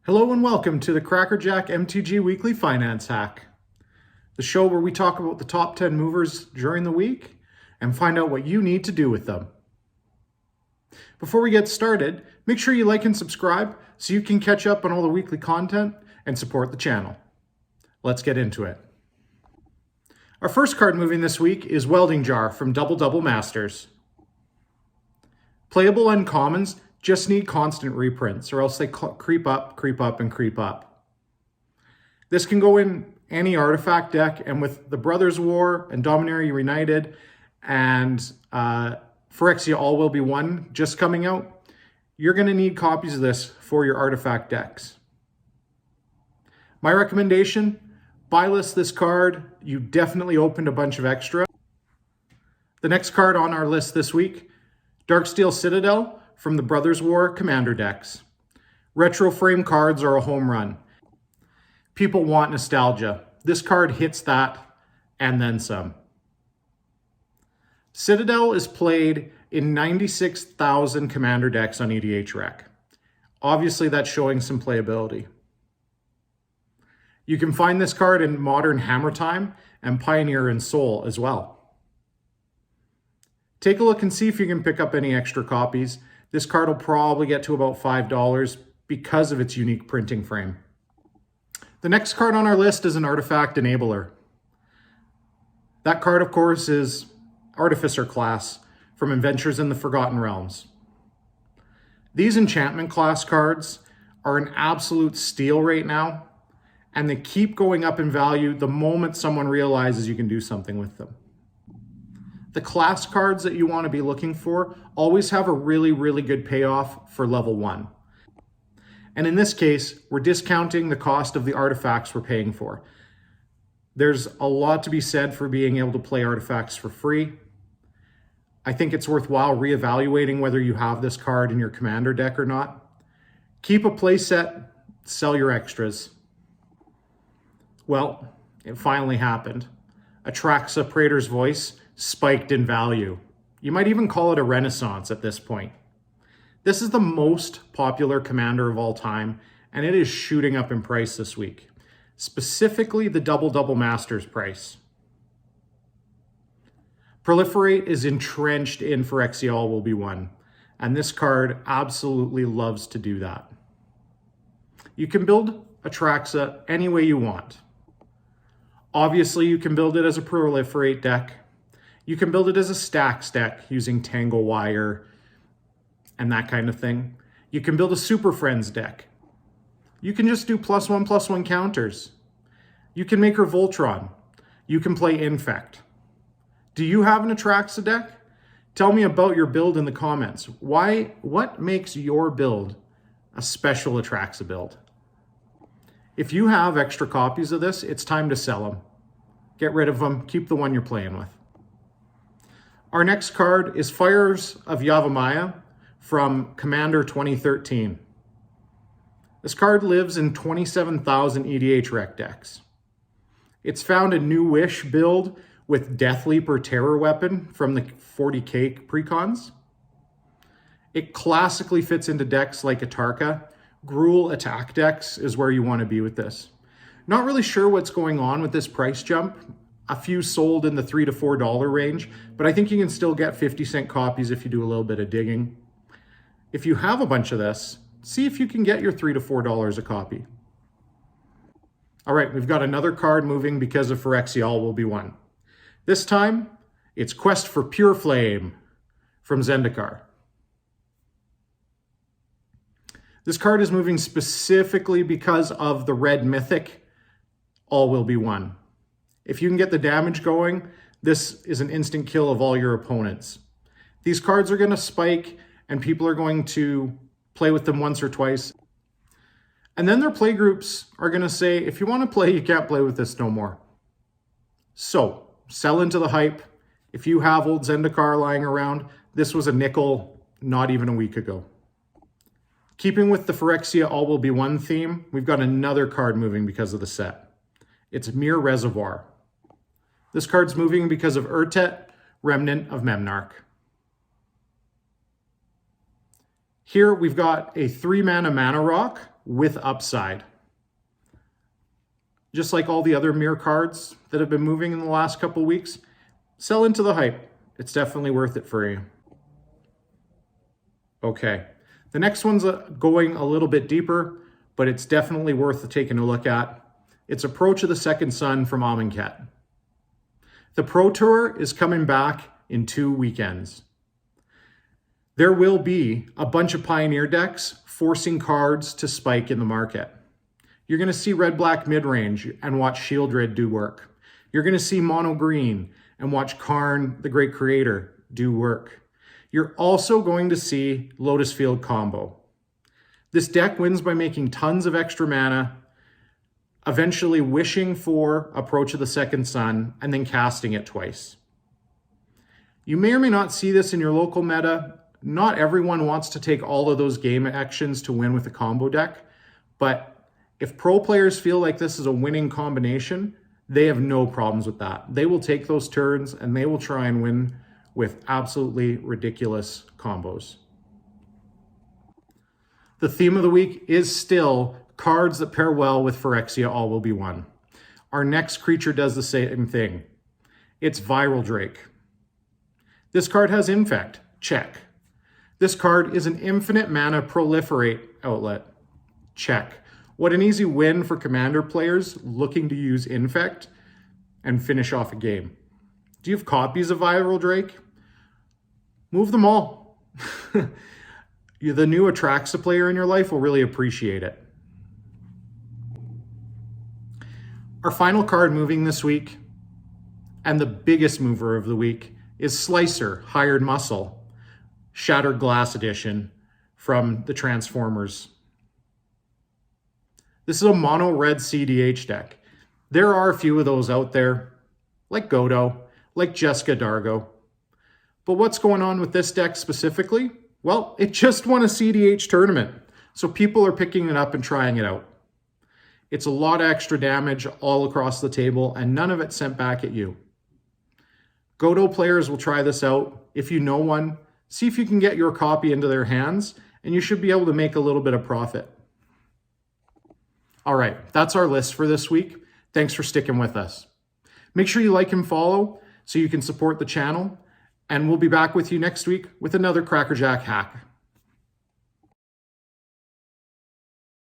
Hello and welcome to the Crackerjack MTG Weekly Finance Hack, the show where we talk about the top 10 movers during the week and find out what you need to do with them. Before we get started, make sure you like and subscribe so you can catch up on all the weekly content and support the channel. Let's get into it. Our first card moving this week is Welding Jar from Double Double Masters. Playable uncommons just need constant reprints or else they creep up, and creep up. This can go in any artifact deck, and with the Brothers War and Dominaria Reunited and Phyrexia All Will Be One just coming out, you're going to need copies of this for your artifact decks. My recommendation, buy list this card. You definitely opened a bunch of extra. The next card on our list this week, Darksteel Citadel from the Brothers War Commander decks. Retro frame cards are a home run. People want nostalgia. This card hits that and then some. Citadel is played in 96,000 Commander decks on EDHREC. Obviously, that's showing some playability. You can find this card in Modern Hammer Time and Pioneer and Soul as well. Take a look and see if you can pick up any extra copies. This card will probably get to about $5 because of its unique printing frame. The next card on our list is an Artifact Enabler. That card, of course, is Artificer class from Adventures in the Forgotten Realms. These enchantment class cards are an absolute steal right now, and they keep going up in value the moment someone realizes you can do something with them. The class cards that you want to be looking for always have a really good payoff for level 1. And in this case, we're discounting the cost of the artifacts we're paying for. There's a lot to be said for being able to play artifacts for free. I think it's worthwhile reevaluating whether you have this card in your commander deck or not. Keep a play set, sell your extras. Well, it finally happened. Atraxa Praetor's Voice spiked in value. You might even call it a renaissance at this point. This is the most popular commander of all time, and it is shooting up in price this week. Specifically, the Double Double Masters price. Proliferate is entrenched in Phyrexia All Will Be One, and this card absolutely loves to do that. You can build Atraxa any way you want. Obviously, you can build it as a Proliferate deck. You can build it as a Stacks deck using Tangle Wire and that kind of thing. You can build a Super Friends deck. You can just do +1/+1 counters. You can make her Voltron. You can play Infect. Do you have an Atraxa deck? Tell me about your build in the comments. What makes your build a special Atraxa build? If you have extra copies of this, it's time to sell them. Get rid of them. Keep the one you're playing with. Our next card is Fires of Yavimaya from Commander 2013. This card lives in 27,000 EDHREC decks. It's found in New Wish build with Death Leaper Terror Weapon from the 40k precons. It classically fits into decks like Atarka. Gruul attack decks is where you want to be with this. Not really sure what's going on with this price jump. A few sold in the $3 to $4 range, but I think you can still get 50-cent copies if you do a little bit of digging. If you have a bunch of this, see if you can get your $3 to $4 a copy. All right, we've got another card moving because of Phyrexia All Will Be One. This time, it's Quest for Pure Flame from Zendikar. This card is moving specifically because of the red mythic All Will Be One. If you can get the damage going, this is an instant kill of all your opponents. These cards are going to spike, and people are going to play with them once or twice. And then their play groups are going to say, if you want to play, you can't play with this no more. So, sell into the hype. If you have old Zendikar lying around, this was a nickel not even a week ago. Keeping with the Phyrexia All Will Be One theme, we've got another card moving because of the set. It's Mere Reservoir. This card's moving because of Urtet, Remnant of Memnarch. Here we've got a 3-mana mana rock with upside. Just like all the other mirror cards that have been moving in the last couple weeks, sell into the hype. It's definitely worth it for you. Okay, the next one's going a little bit deeper, but it's definitely worth taking a look at. It's Approach of the Second Sun from Amonkhet. The Pro Tour is coming back in 2 weekends. There will be a bunch of Pioneer decks forcing cards to spike in the market. You're going to see red-black mid-range and watch Shieldred do work. You're going to see mono green and watch Karn, the Great Creator, do work. You're also going to see Lotus Field combo. This deck wins by making tons of extra mana, eventually wishing for Approach of the Second Sun, and then casting it twice. You may or may not see this in your local meta. Not everyone wants to take all of those game actions to win with a combo deck, but if pro players feel like this is a winning combination, they have no problems with that. They will take those turns and they will try and win with absolutely ridiculous combos. The theme of the week is still cards that pair well with Phyrexia all will be one. Our next creature does the same thing. It's Viral Drake. This card has Infect. Check. This card is an infinite mana proliferate outlet. Check. What an easy win for commander players looking to use Infect and finish off a game. Do you have copies of Viral Drake? Move them all. The new Atraxa player in your life will really appreciate it. Our final card moving this week, and the biggest mover of the week, is Slicer, Hired Muscle, Shattered Glass Edition from the Transformers. This is a mono red CDH deck. There are a few of those out there, like Godo, like Jessica Dargo. But what's going on with this deck specifically? Well, it just won a CDH tournament, so people are picking it up and trying it out. It's a lot of extra damage all across the table, and none of it sent back at you. Godo players will try this out. If you know one, see if you can get your copy into their hands, and you should be able to make a little bit of profit. All right, that's our list for this week. Thanks for sticking with us. Make sure you like and follow so you can support the channel, and we'll be back with you next week with another Crackerjack hack.